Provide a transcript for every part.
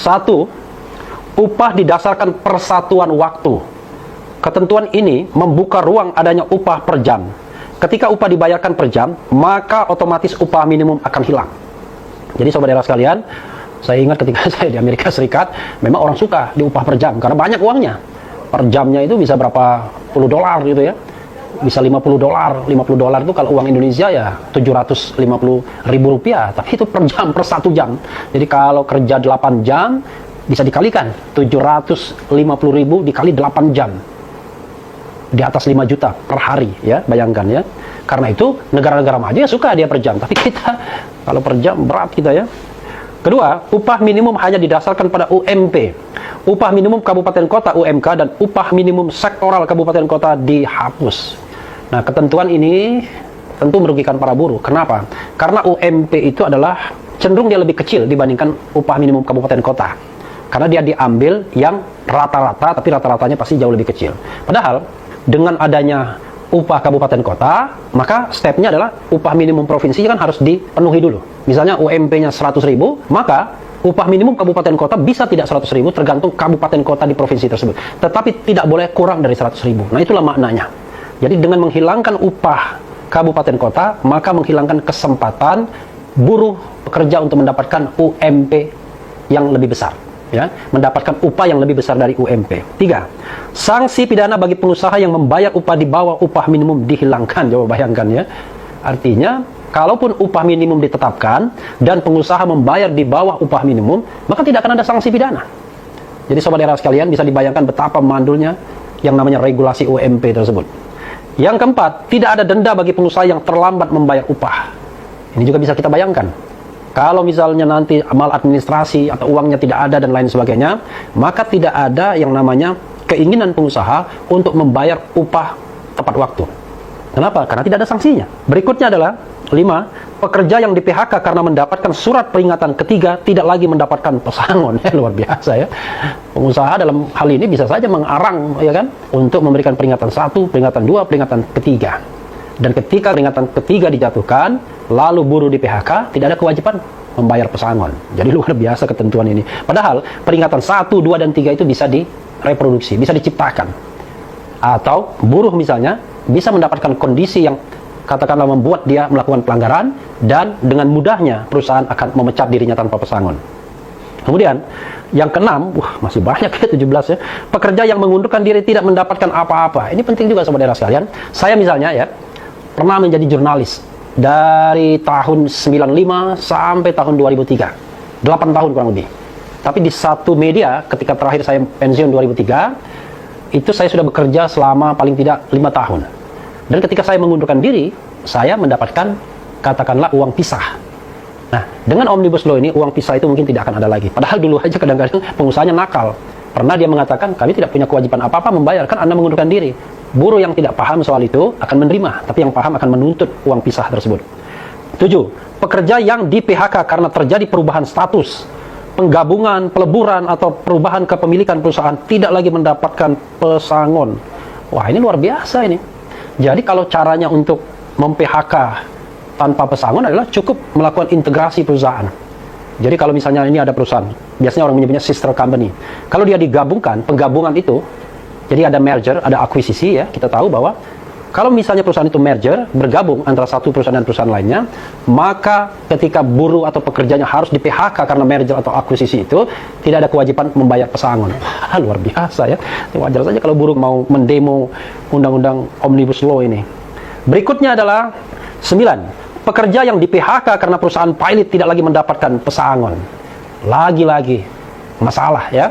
Satu, upah didasarkan persatuan waktu. Ketentuan ini membuka ruang adanya upah per jam. Ketika upah dibayarkan per jam, maka otomatis upah minimum akan hilang. Jadi sobat daerah sekalian, saya ingat ketika saya di Amerika Serikat, memang orang suka di upah per jam, karena banyak uangnya. Per jamnya itu bisa berapa puluh dolar gitu ya. Bisa 50 dolar. 50 dolar itu kalau uang Indonesia ya 750 ribu rupiah. Tapi itu per jam, per 1 jam. Jadi kalau kerja 8 jam, bisa dikalikan. 750 ribu dikali 8 jam. Di atas 5 juta per hari ya, bayangkan ya. Karena itu negara-negara maju ya suka dia per jam, tapi kita kalau per jam berat kita ya. Kedua, upah minimum hanya didasarkan pada UMP. Upah minimum kabupaten kota UMK dan upah minimum sektoral kabupaten kota dihapus. Nah, ketentuan ini tentu merugikan para buruh. Kenapa? Karena UMP itu adalah cenderung dia lebih kecil dibandingkan upah minimum kabupaten kota. Karena dia diambil yang rata-rata, tapi rata-ratanya pasti jauh lebih kecil. Padahal dengan adanya upah kabupaten kota, maka stepnya adalah upah minimum provinsi kan harus dipenuhi dulu. Misalnya UMP-nya 100 ribu, maka upah minimum kabupaten kota bisa tidak 100 ribu, tergantung kabupaten kota di provinsi tersebut. Tetapi tidak boleh kurang dari 100 ribu. Nah, itulah maknanya. Jadi dengan menghilangkan upah kabupaten kota, maka menghilangkan kesempatan buruh pekerja untuk mendapatkan UMP yang lebih besar. Ya, mendapatkan upah yang lebih besar dari UMP. 3. Sanksi pidana bagi pengusaha yang membayar upah di bawah upah minimum dihilangkan. Coba bayangkan ya. Artinya, kalaupun upah minimum ditetapkan dan pengusaha membayar di bawah upah minimum, maka tidak akan ada sanksi pidana. Jadi sobat daerah sekalian, bisa dibayangkan betapa mandulnya yang namanya regulasi UMP tersebut. Yang keempat, tidak ada denda bagi pengusaha yang terlambat membayar upah. Ini juga bisa kita bayangkan. Kalau misalnya nanti maladministrasi atau uangnya tidak ada dan lain sebagainya, maka tidak ada yang namanya keinginan pengusaha untuk membayar upah tepat waktu. Kenapa? Karena tidak ada sanksinya. Berikutnya adalah 5. Pekerja yang di PHK karena mendapatkan surat peringatan ketiga tidak lagi mendapatkan pesangon. Luar biasa ya. Pengusaha dalam hal ini bisa saja mengarang ya kan, untuk memberikan peringatan 1, peringatan 2, peringatan ketiga. Dan ketika peringatan ketiga dijatuhkan, lalu buruh di PHK, tidak ada kewajiban membayar pesangon. Jadi luar biasa ketentuan ini. Padahal peringatan 1, 2, dan 3 itu bisa direproduksi, bisa diciptakan. Atau buruh misalnya bisa mendapatkan kondisi yang katakanlah membuat dia melakukan pelanggaran, dan dengan mudahnya perusahaan akan memecat dirinya tanpa pesangon. Kemudian yang keenam, masih banyak ya 17 ya. Pekerja yang mengundurkan diri tidak mendapatkan apa-apa. Ini penting juga sobat daerah sekalian. Saya misalnya ya pernah menjadi jurnalis dari tahun 95 sampai tahun 2003. 8 tahun kurang lebih. Tapi di satu media ketika terakhir saya pensiun 2003, itu saya sudah bekerja selama paling tidak 5 tahun. Dan ketika saya mengundurkan diri, saya mendapatkan katakanlah uang pisah. Nah, dengan Omnibus Law ini, uang pisah itu mungkin tidak akan ada lagi. Padahal dulu aja kadang-kadang pengusahanya nakal. Pernah dia mengatakan, kami tidak punya kewajiban apa-apa membayar, kan Anda mengundurkan diri. Buruh yang tidak paham soal itu akan menerima, tapi yang paham akan menuntut uang pisah tersebut. 7. Pekerja yang di PHK karena terjadi perubahan status, penggabungan, peleburan, atau perubahan kepemilikan perusahaan tidak lagi mendapatkan pesangon. Wah, ini luar biasa ini. Jadi kalau caranya untuk mem-PHK tanpa pesangon adalah cukup melakukan integrasi perusahaan. Jadi kalau misalnya ini ada perusahaan, biasanya orang menyebutnya sister company. Kalau dia digabungkan, penggabungan itu, jadi ada merger, ada akuisisi ya, kita tahu bahwa kalau misalnya perusahaan itu merger, bergabung antara satu perusahaan dan perusahaan lainnya, maka ketika buruh atau pekerjanya harus di PHK karena merger atau akuisisi itu, tidak ada kewajiban membayar pesangon. Wah, luar biasa ya. Wajar saja kalau buruh mau mendemo undang-undang Omnibus Law ini. Berikutnya adalah 9. Pekerja yang di PHK karena perusahaan pilot tidak lagi mendapatkan pesangon. Lagi-lagi masalah ya.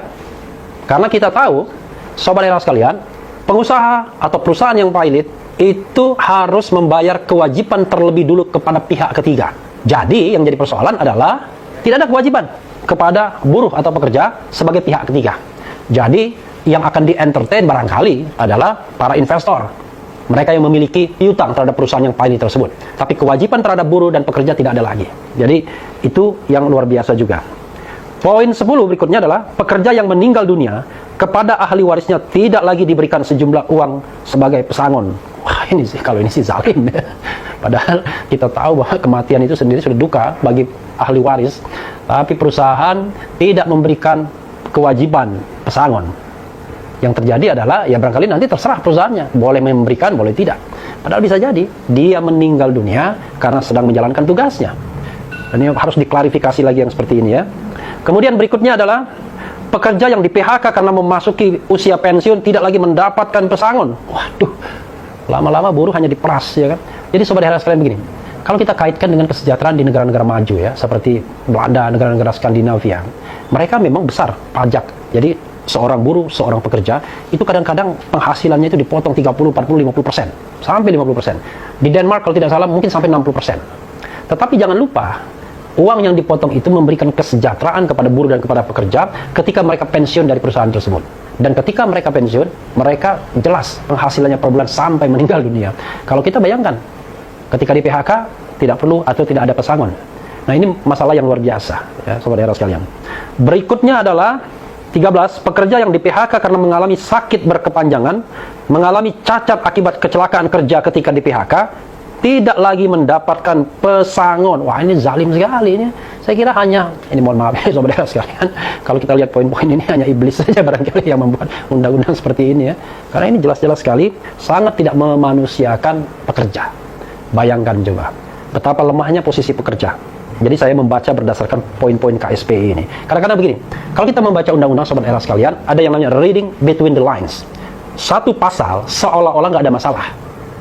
Karena kita tahu, sobat daerah sekalian, pengusaha atau perusahaan yang pilot itu harus membayar kewajiban terlebih dulu kepada pihak ketiga. Jadi yang jadi persoalan adalah tidak ada kewajiban kepada buruh atau pekerja sebagai pihak ketiga. Jadi yang akan di-entertain barangkali adalah para investor. Mereka yang memiliki piutang terhadap perusahaan yang pilot tersebut. Tapi kewajiban terhadap buruh dan pekerja tidak ada lagi. Jadi itu yang luar biasa juga. Poin 10 berikutnya adalah pekerja yang meninggal dunia kepada ahli warisnya tidak lagi diberikan sejumlah uang sebagai pesangon. Wah, ini sih, kalau ini sih zalim ya. Padahal kita tahu bahwa kematian itu sendiri sudah duka bagi ahli waris. tapi perusahaan tidak memberikan kewajiban pesangon. Yang terjadi adalah, ya barangkali nanti terserah perusahaannya, boleh memberikan, boleh tidak. Padahal bisa jadi dia meninggal dunia karena sedang menjalankan tugasnya. Dan ini harus diklarifikasi lagi yang seperti ini ya. Kemudian berikutnya adalah pekerja yang di PHK karena memasuki usia pensiun tidak lagi mendapatkan pesangon. Waduh, lama-lama buruh hanya diperas ya kan. Jadi sobat daerah sekalian begini, kalau kita kaitkan dengan kesejahteraan di negara-negara maju ya, seperti Belanda, negara-negara Skandinavia, mereka memang besar pajak. Jadi seorang buruh, seorang pekerja, itu kadang-kadang penghasilannya itu dipotong 30, 40, 50%, sampai 50%. Di Denmark kalau tidak salah mungkin sampai 60%. Tetapi jangan lupa, uang yang dipotong itu memberikan kesejahteraan kepada buruh dan kepada pekerja ketika mereka pensiun dari perusahaan tersebut. Dan ketika mereka pensiun, mereka jelas penghasilannya per bulan sampai meninggal dunia. Kalau kita bayangkan, ketika di PHK tidak perlu atau tidak ada pesangon. Nah ini masalah yang luar biasa ya sobat daerah sekalian. Berikutnya adalah 13, pekerja yang di PHK karena mengalami sakit berkepanjangan, mengalami cacat akibat kecelakaan kerja ketika di PHK, tidak lagi mendapatkan pesangon. Wah ini zalim sekali ini. Saya kira hanya, ini mohon maaf ya sobat daerah sekalian, kalau kita lihat poin-poin ini hanya iblis saja barangkali yang membuat undang-undang seperti ini ya. Karena ini jelas-jelas sekali sangat tidak memanusiakan pekerja. Bayangkan coba betapa lemahnya posisi pekerja. Jadi saya membaca berdasarkan poin-poin KSPI ini. Kadang-kadang begini, kalau kita membaca undang-undang sobat daerah sekalian, ada yang namanya reading between the lines. Satu pasal seolah-olah nggak ada masalah.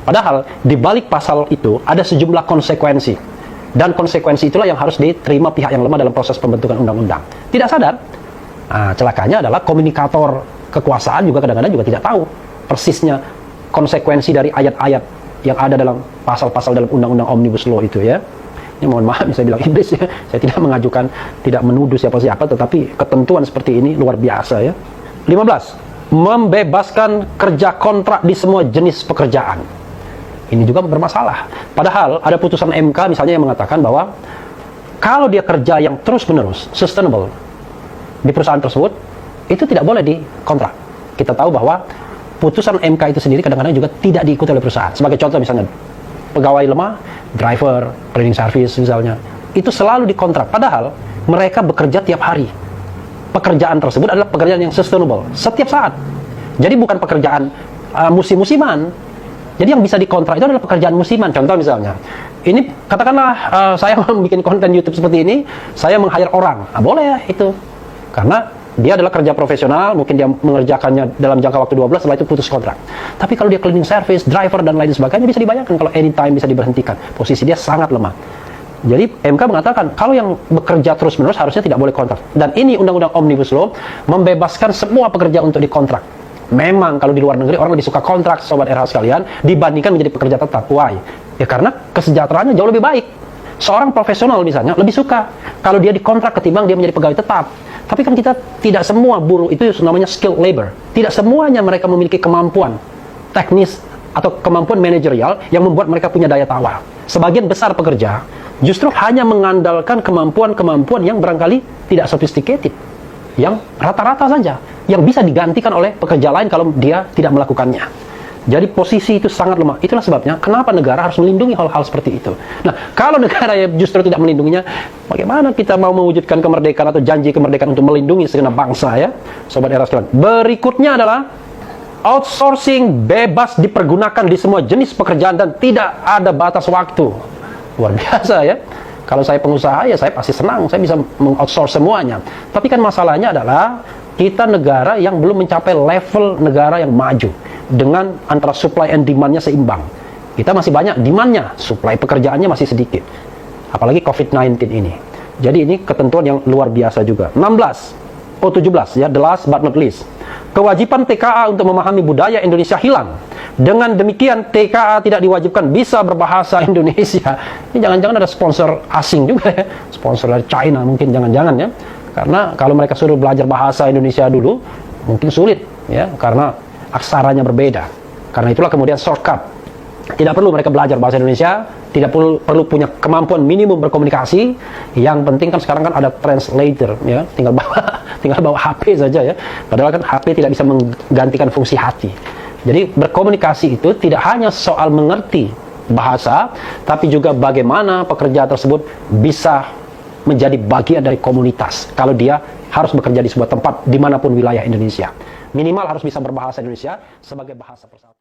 Padahal di balik pasal itu ada sejumlah konsekuensi. Dan konsekuensi itulah yang harus diterima pihak yang lemah dalam proses pembentukan undang-undang. Tidak sadar, celakanya adalah komunikator kekuasaan juga kadang-kadang juga tidak tahu persisnya konsekuensi dari ayat-ayat yang ada dalam pasal-pasal dalam undang-undang Omnibus Law itu ya. Ini mohon maaf saya bilang iblis ya. Saya tidak mengajukan, tidak menuduh siapa-siapa, tetapi ketentuan seperti ini luar biasa ya. 15. Membebaskan kerja kontrak di semua jenis pekerjaan. Ini juga bermasalah. Padahal ada putusan MK misalnya yang mengatakan bahwa kalau dia kerja yang terus-menerus, sustainable di perusahaan tersebut, itu tidak boleh dikontrak. Kita tahu bahwa putusan MK itu sendiri kadang-kadang juga tidak diikuti oleh perusahaan. Sebagai contoh misalnya, pegawai lemah, driver, cleaning service misalnya, itu selalu dikontrak. Padahal mereka bekerja tiap hari. Pekerjaan tersebut adalah pekerjaan yang sustainable, setiap saat. Jadi bukan pekerjaan musim-musiman. Jadi yang bisa dikontrak itu adalah pekerjaan musiman. Contoh misalnya, ini katakanlah saya membuat konten YouTube seperti ini, saya meng-hire orang. Boleh ya itu. Karena dia adalah kerja profesional, mungkin dia mengerjakannya dalam jangka waktu 12, setelah itu putus kontrak. Tapi kalau dia cleaning service, driver, dan lain sebagainya, bisa dibayangkan kalau anytime bisa diberhentikan. Posisi dia sangat lemah. Jadi MK mengatakan, kalau yang bekerja terus-menerus harusnya tidak boleh kontrak. Dan ini Undang-Undang Omnibus Law membebaskan semua pekerja untuk dikontrak. Memang kalau di luar negeri orang lebih suka kontrak, sobat RH sekalian, dibandingkan menjadi pekerja tetap. Why? Ya karena kesejahteraannya jauh lebih baik. Seorang profesional misalnya lebih suka kalau dia dikontrak ketimbang dia menjadi pegawai tetap. Tapi kan kita tidak semua buruh itu namanya skilled labor. Tidak semuanya mereka memiliki kemampuan teknis atau kemampuan manajerial yang membuat mereka punya daya tawar. Sebagian besar pekerja justru hanya mengandalkan kemampuan-kemampuan yang barangkali tidak sophisticated, yang rata-rata saja, yang bisa digantikan oleh pekerja lain kalau dia tidak melakukannya. Jadi posisi itu sangat lemah. Itulah sebabnya kenapa negara harus melindungi hal-hal seperti itu. Nah, kalau negara yang justru tidak melindunginya, bagaimana kita mau mewujudkan kemerdekaan atau janji kemerdekaan untuk melindungi segenap bangsa ya, sobat era sekalian. Berikutnya adalah outsourcing bebas dipergunakan di semua jenis pekerjaan dan tidak ada batas waktu. Luar biasa ya. Kalau saya pengusaha ya saya pasti senang, saya bisa meng-outsource semuanya. Tapi kan masalahnya adalah kita negara yang belum mencapai level negara yang maju dengan antara supply and demand-nya seimbang. Kita masih banyak demand-nya, supply pekerjaannya masih sedikit. Apalagi COVID-19 ini. Jadi ini ketentuan yang luar biasa juga. 17 ya, the last but not least. Kewajiban TKA untuk memahami budaya Indonesia hilang. Dengan demikian TKA tidak diwajibkan bisa berbahasa Indonesia. Ini jangan-jangan ada sponsor asing juga ya. Sponsor dari China mungkin, jangan-jangan ya. Karena kalau mereka suruh belajar bahasa Indonesia dulu, mungkin sulit ya, karena aksaranya berbeda. Karena itulah kemudian shortcut. Tidak perlu mereka belajar bahasa Indonesia, tidak perlu punya kemampuan minimum berkomunikasi. Yang penting kan sekarang kan ada translator ya, tinggal bawa HP saja ya. Padahal kan HP tidak bisa menggantikan fungsi hati. Jadi berkomunikasi itu tidak hanya soal mengerti bahasa, tapi juga bagaimana pekerja tersebut bisa menjadi bagian dari komunitas kalau dia harus bekerja di sebuah tempat dimanapun wilayah Indonesia. Minimal harus bisa berbahasa Indonesia sebagai bahasa persatuan.